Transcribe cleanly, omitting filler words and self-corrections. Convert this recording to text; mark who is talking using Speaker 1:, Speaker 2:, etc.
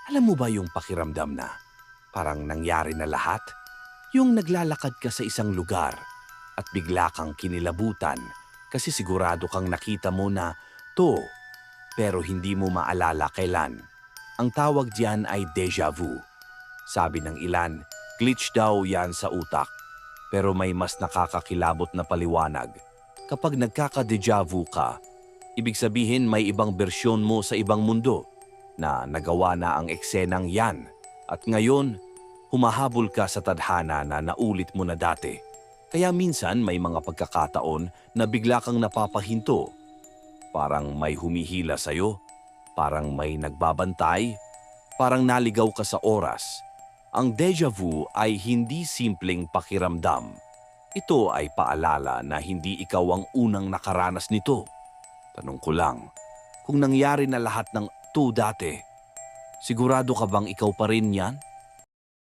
Speaker 1: Alam mo ba yung pakiramdam na parang nangyari na lahat? Yung naglalakad ka sa isang lugar at bigla kang kinilabutan kasi sigurado kang nakita mo na to pero hindi mo maalala kailan. Ang tawag diyan ay deja vu. Sabi ng ilan, glitch daw yan sa utak. Pero may mas nakakakilabot na paliwanag. Kapag nagkaka-deja vu ka, ibig sabihin may ibang bersyon mo sa ibang mundo na nagawa na ang eksenang yan. At ngayon, humahabol ka sa tadhana na naulit mo na dati. Kaya minsan may mga pagkakataon na bigla kang napapahinto. Parang may humihila sa'yo, parang may nagbabantay, parang naligaw ka sa oras. Ang deja vu ay hindi simpleng pakiramdam. Ito ay paalala na hindi ikaw ang unang nakaranas nito. Tanong ko lang, kung nangyari na lahat ng to dati, sigurado ka bang ikaw pa rin yan?